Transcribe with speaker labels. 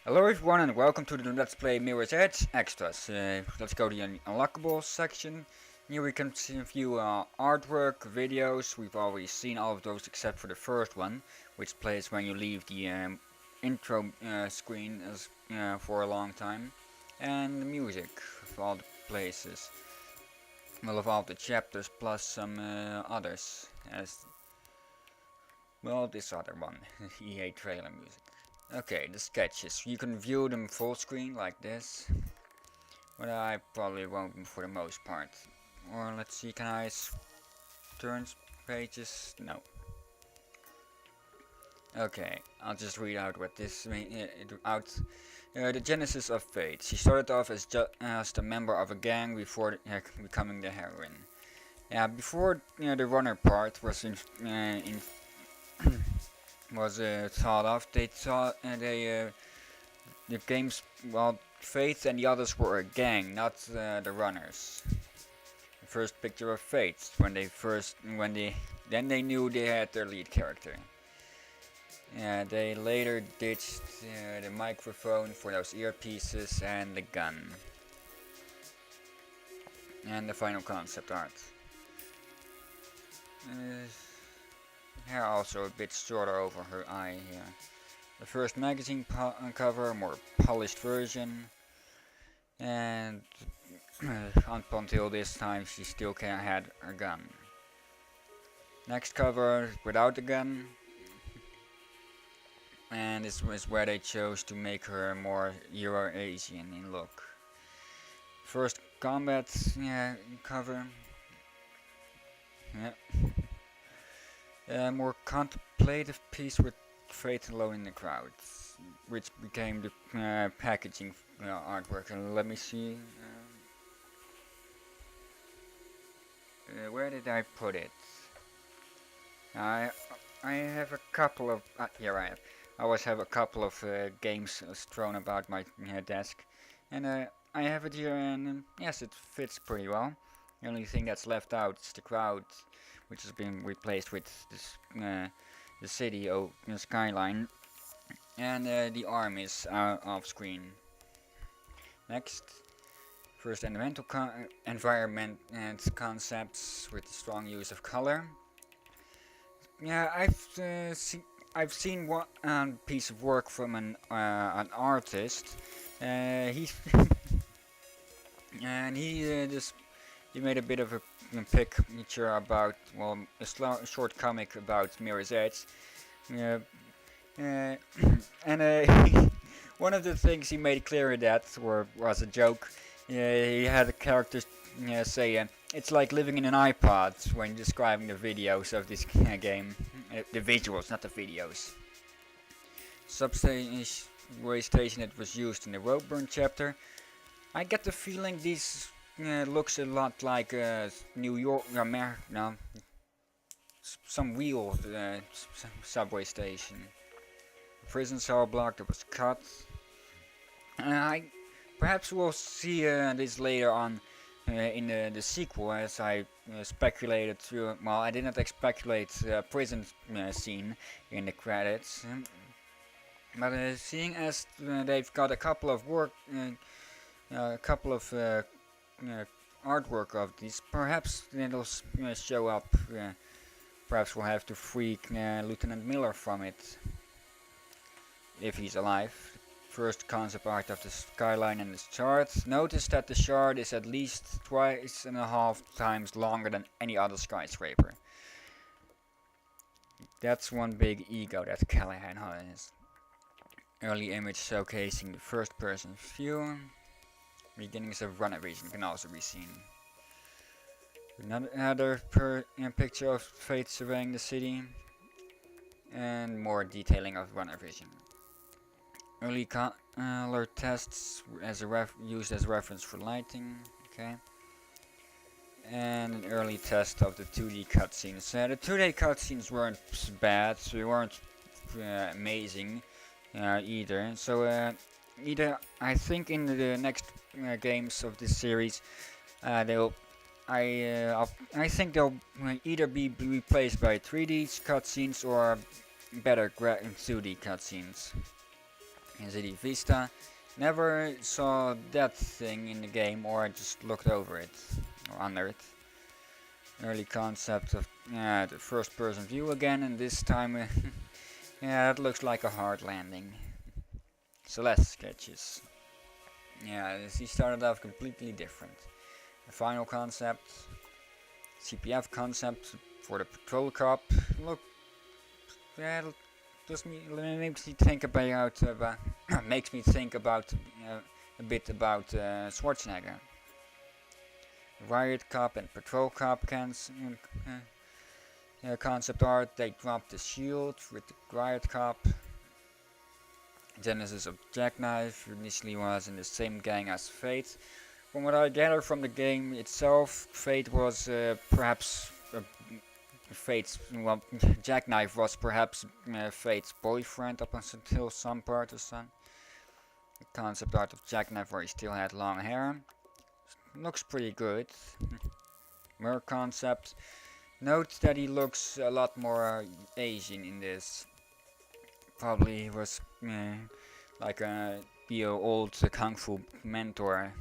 Speaker 1: Hello everyone and welcome to the Let's Play Mirror's Edge Extras. Let's go to the unlockables section. Here we can view artwork, videos. We've already seen all of those except for the first one, which plays when you leave the intro screen for a long time. And the music of all the places. Well, of all the chapters plus some others. As well, this other one, EA trailer music. Okay, the sketches. You can view them full screen like this. But I probably won't for the most part. Or let's see, can I turn pages? No. Okay, I'll just read out what this the genesis of Fate. She started off as just a member of a gang before becoming the heroine. Yeah, before the runner part was thought of, they thought the games, well, Fate and the others were a gang, not the runners. The first picture of Fate then they knew they had their lead character. They later ditched the microphone for those earpieces and the gun. And the final concept art. Hair also a bit shorter over her eye here. The first magazine cover, more polished version. And up until this time she still had her gun. Next cover without the gun. And this was where they chose to make her more Euro-Asian in look. First combat cover. More contemplative piece with Fate alone in the crowd, which became the packaging artwork. And let me see. Where did I put it? I have a couple of here I have. I always have a couple of games thrown about my desk, and I have it here, and yes, it fits pretty well. The only thing that's left out is the crowd, which has been replaced with this the city skyline, and the arm is off screen. Next, first environment and concepts with strong use of color. Yeah, I've seen one piece of work from an artist. He's and he made a bit of a picture about, well, a short comic about Mirror's Edge. Uh, uh, and one of the things he made clear that was a joke. He had a character say, "It's like living in an iPod" when describing the videos of this game. The visuals, not the videos. Subway station that was used in the Roadburn chapter. I get the feeling this looks a lot like New York, no, some real subway station. Prison cell block that was cut. Perhaps we'll see this later on in the sequel, as I speculated through. Well, I did not speculate prison scene in the credits, but seeing as they've got a couple of artwork of these, perhaps it'll show up. Perhaps we'll have to free Lieutenant Miller from it, if he's alive. First concept art of the skyline and the shard. Notice that the shard is at least 2.5 times longer than any other skyscraper. That's one big ego that Callahan has. Early image showcasing the first person view. Beginnings of runner vision can also be seen. Another picture of Fate surveying the city. And more detailing of runner vision. Early color tests used as reference for lighting. Okay. And an early test of the 2D cutscenes. The 2D cutscenes weren't bad, so they weren't amazing either. So I think in the next games of this series, I think they'll either be replaced by 3D cutscenes or better 2D cutscenes. in City Vista. Never saw that thing in the game, or I just looked over it or under it. Early concept of the first person view again, and this time yeah, it looks like a hard landing. Celeste sketches. Yeah, he started off completely different. The final concept, CPF concept for the patrol cop. Look, yeah, just makes me think about makes me think about a bit about Schwarzenegger. Riot Cop and Patrol Cop concept art. They dropped the shield with the Riot Cop. Genesis of Jackknife initially was in the same gang as Fate. From what I gather from the game itself, Fate was perhaps Fate's, well, Jackknife was perhaps Fate's boyfriend up until some part of Sun. The concept art of Jackknife where he still had long hair. Looks pretty good. Merc concept. Note that he looks a lot more Asian in this. Probably was like a old kung fu mentor